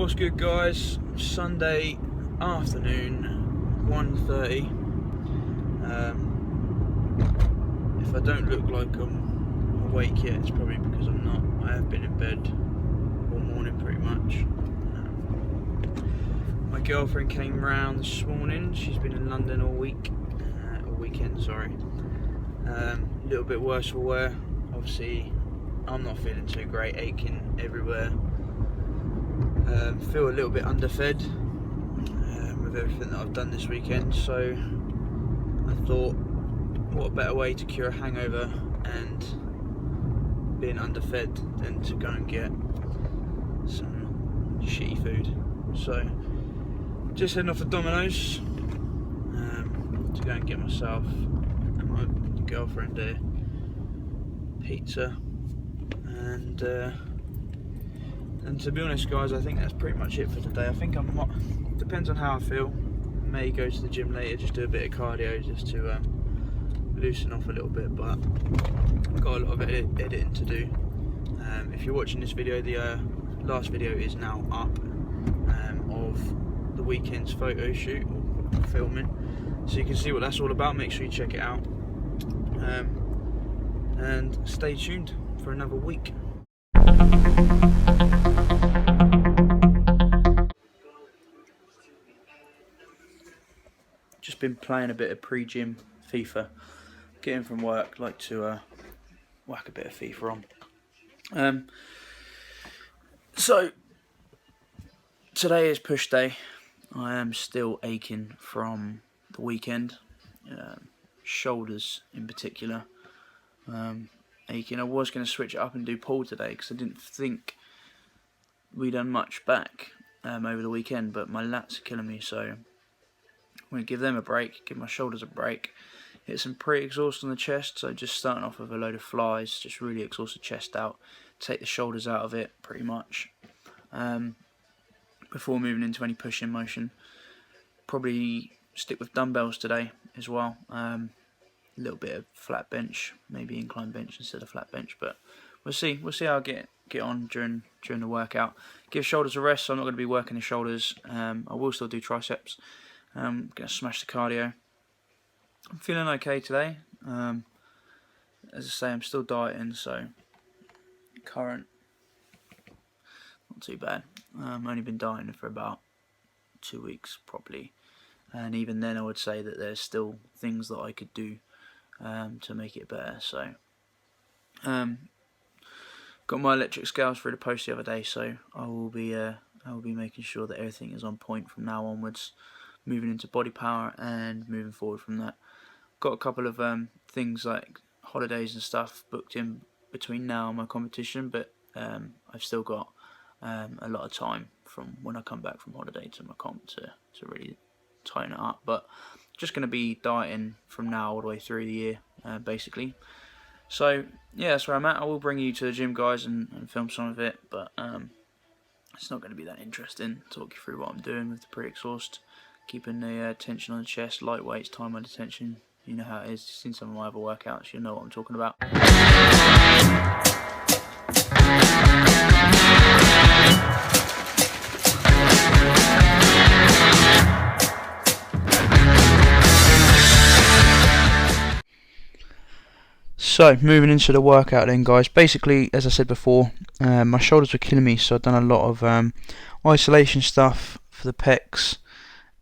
What's good, guys? Sunday afternoon, 1:30. If I don't look like I'm awake yet, it's probably because I'm not. I have been in bed all morning pretty much. My girlfriend came round this morning. She's been in London all weekend, sorry. A little bit worse for wear. Obviously, I'm not feeling too great, aching everywhere. Feel a little bit underfed with everything that I've done this weekend, so I thought, what a better way to cure a hangover and being underfed than to go and get some shitty food. So just heading off to Domino's to go and get myself and my girlfriend a pizza, and to be honest, guys, I think that's pretty much it for today. I think I'm not, depends on how I feel. I may go to the gym later, just do a bit of cardio just to loosen off a little bit, but I've got a lot of editing to do. If you're watching this video, the last video is now up of the weekend's photo shoot or filming, so you can see what that's all about. Make sure you check it out, and stay tuned for another week. Just been playing a bit of pre-gym FIFA. Getting from work, like to whack a bit of FIFA on. So today is push day. I am still aching from the weekend, shoulders in particular. Aching. I was going to switch it up and do pull today because I didn't think we done much back over the weekend, but my lats are killing me, so I'm going to give them a break, give my shoulders a break. Hit some pre-exhaust on the chest, so just starting off with a load of flies, just really exhaust the chest out, take the shoulders out of it pretty much, before moving into any pushing motion. Probably stick with dumbbells today as well. A little bit of flat bench, maybe incline bench instead of flat bench, but we'll see how I get on during the workout. Give shoulders a rest, so I'm not going to be working the shoulders. I will still do triceps. I'm going to smash the cardio. I'm feeling okay today. As I say, I'm still dieting, so current, not too bad. I've only been dieting for about 2 weeks properly, and even then I would say that there's still things that I could do to make it better. So got my electric scales through the post the other day, so I will be making sure that everything is on point from now onwards, moving into body power and moving forward from that. Got a couple of things like holidays and stuff booked in between now and my competition, but I've still got a lot of time from when I come back from holiday to my comp to really tighten it up. But just going to be dieting from now all the way through the year, basically. So yeah, that's where I'm at. I will bring you to the gym, guys, and film some of it, but it's not going to be that interesting. Talk you through what I'm doing with the pre-exhaust, keeping the tension on the chest, light weights, time under tension. You know how it is. You've seen some of my other workouts, you know what I'm talking about. So, moving into the workout then, guys. Basically, as I said before, my shoulders were killing me, so I've done a lot of isolation stuff for the pecs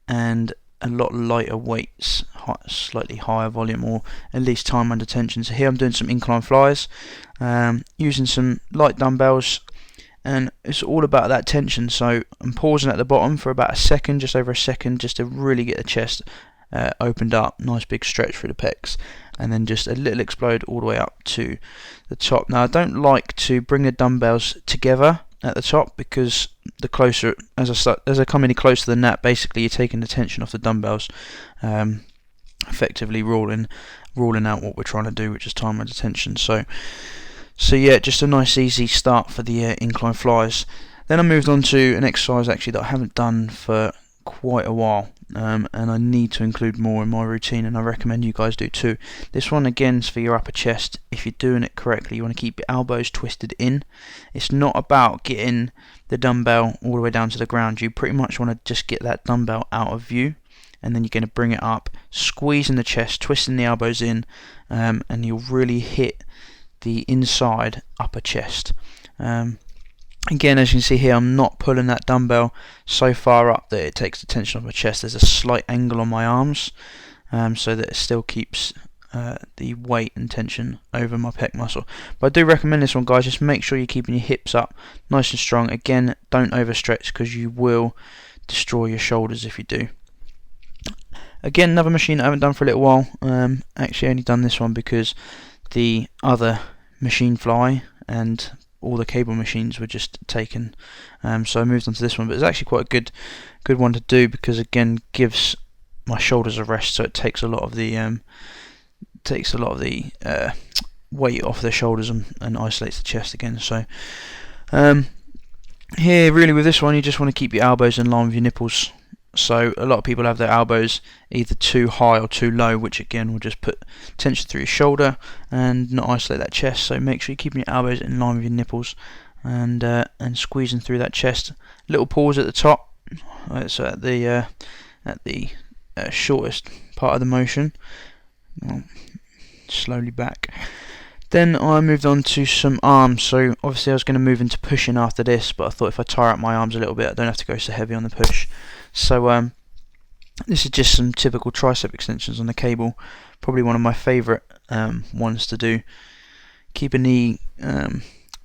and a lot lighter weights, slightly higher volume, or at least time under tension. So here I'm doing some incline flies, using some light dumbbells, and it's all about that tension. So I'm pausing at the bottom for about a second, just over a second, just to really get the chest opened up, nice big stretch through the pecs, and then just a little explode all the way up to the top. Now I don't like to bring the dumbbells together at the top, because the closer, as I come any closer than that, basically you're taking the tension off the dumbbells, effectively ruling out what we're trying to do, which is time under tension. So yeah, just a nice easy start for the incline flies. Then I moved on to an exercise actually that I haven't done for quite a while, and I need to include more in my routine, and I recommend you guys do too. This one again is for your upper chest. If you're doing it correctly, you want to keep your elbows twisted in. It's not about getting the dumbbell all the way down to the ground. You pretty much want to just get that dumbbell out of view, and then you're going to bring it up, squeezing the chest, twisting the elbows in, and you'll really hit the inside upper chest. Again, as you can see here, I'm not pulling that dumbbell so far up that it takes the tension off my chest. There's a slight angle on my arms, so that it still keeps the weight and tension over my pec muscle. But I do recommend this one, guys. Just make sure you're keeping your hips up nice and strong. Again, don't overstretch, because you will destroy your shoulders if you do. Again, another machine I haven't done for a little while. Actually only done this one because the other machine fly and all the cable machines were just taken, so I moved on to this one. But it's actually quite a good one to do, because again gives my shoulders a rest, so it takes a lot of the weight off the shoulders and isolates the chest again. So here really with this one, you just want to keep your elbows in line with your nipples. So a lot of people have their elbows either too high or too low, which again will just put tension through your shoulder and not isolate that chest. So make sure you're keeping your elbows in line with your nipples and squeezing through that chest. Little pause at the top, so at the shortest part of the motion. Slowly back. Then I moved on to some arms. So obviously I was going to move into pushing after this, but I thought if I tire up my arms a little bit, I don't have to go so heavy on the push. So this is just some typical tricep extensions on the cable. Probably one of my favourite ones to do. Keeping the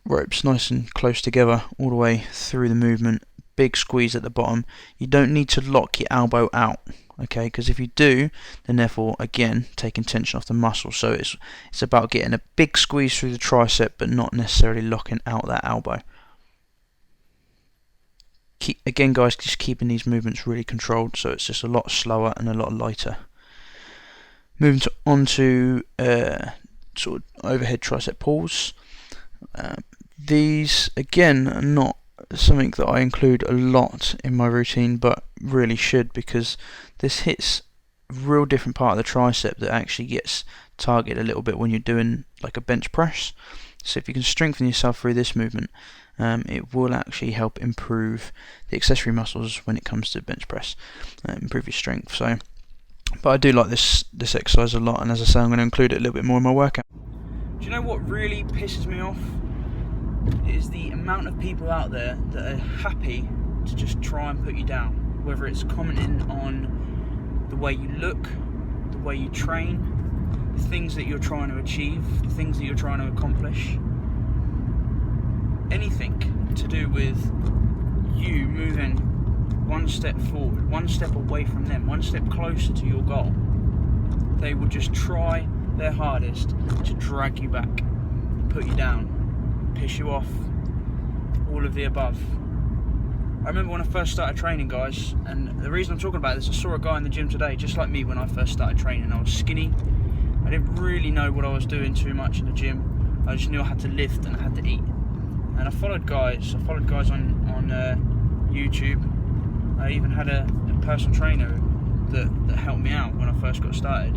ropes nice and close together all the way through the movement. Big squeeze at the bottom. You don't need to lock your elbow out, okay? Because if you do, then therefore again taking tension off the muscle. So it's about getting a big squeeze through the tricep, but not necessarily locking out that elbow. Again, guys, just keeping these movements really controlled, so it's just a lot slower and a lot lighter. Moving on to sort of overhead tricep pulls. These again are not something that I include a lot in my routine, but really should, because this hits a real different part of the tricep that actually gets targeted a little bit when you're doing like a bench press. So if you can strengthen yourself through this movement, it will actually help improve the accessory muscles when it comes to bench press, improve your strength. So, but I do like this exercise a lot, and as I say, I'm going to include it a little bit more in my workout. Do you know what really pisses me off? It is the amount of people out there that are happy to just try and put you down, whether it's commenting on the way you look, the way you train, the things that you're trying to achieve, the things that you're trying to accomplish. Anything to do with you moving one step forward, one step away from them, one step closer to your goal, they will just try their hardest to drag you back, put you down, piss you off, all of the above. I remember when I first started training, guys, and the reason I'm talking about this, I saw a guy in the gym today, just like me when I first started training. I was skinny, I didn't really know what I was doing too much in the gym. I just knew I had to lift and I had to eat. And I followed guys on YouTube. I even had a personal trainer that helped me out when I first got started.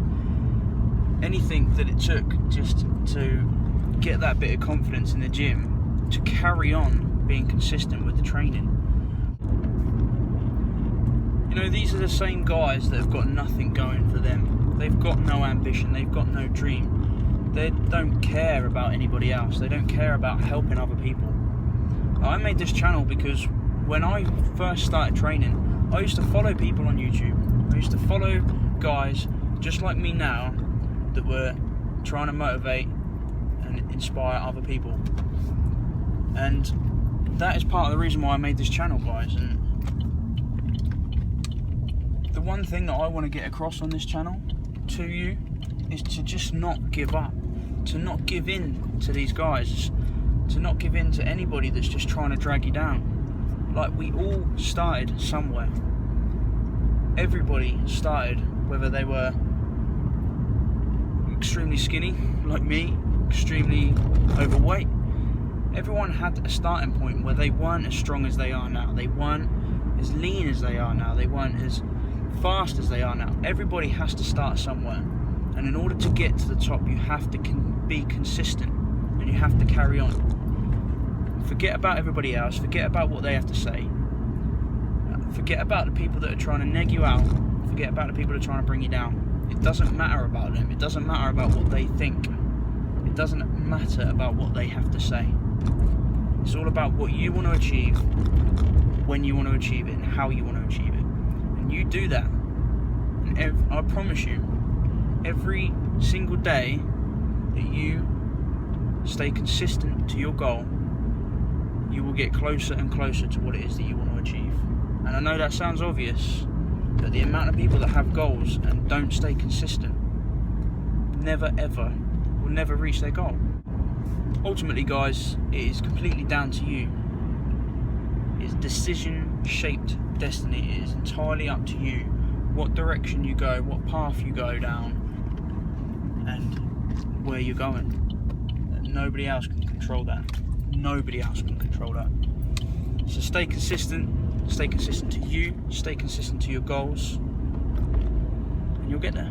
Anything that it took just to get that bit of confidence in the gym to carry on being consistent with the training. You know, these are the same guys that have got nothing going for them. They've got no ambition, they've got no dream. They don't care about anybody else. They don't care about helping other people. I made this channel because when I first started training, I used to follow people on YouTube. I used to follow guys just like me now that were trying to motivate and inspire other people. And that is part of the reason why I made this channel, guys. And the one thing that I want to get across on this channel to you is to just not give up, to not give in to these guys, to not give in to anybody that's just trying to drag you down. Like, we all started somewhere. Everybody started, whether they were extremely skinny like me, extremely overweight. Everyone had a starting point where they weren't as strong as they are now. They weren't as lean as they are now. They weren't as fast as they are now. Everybody has to start somewhere, and in order to get to the top, you have to be consistent, and you have to carry on. Forget about everybody else, forget about what they have to say, forget about the people that are trying to neg you out, forget about the people that are trying to bring you down. It doesn't matter about them, it doesn't matter about what they think, it doesn't matter about what they have to say. It's all about what you want to achieve, when you want to achieve it, and how you want to achieve it. And you do that, and I promise you, every single day that you stay consistent to your goal, you will get closer and closer to what it is that you want to achieve. And I know that sounds obvious, but the amount of people that have goals and don't stay consistent will never reach their goal. Ultimately, guys, it is completely down to you. It's decision-shaped destiny. It is entirely up to you what direction you go, what path you go down, and where you're going. And nobody else can control that. Nobody else can control that. So stay consistent to you, stay consistent to your goals, and you'll get there.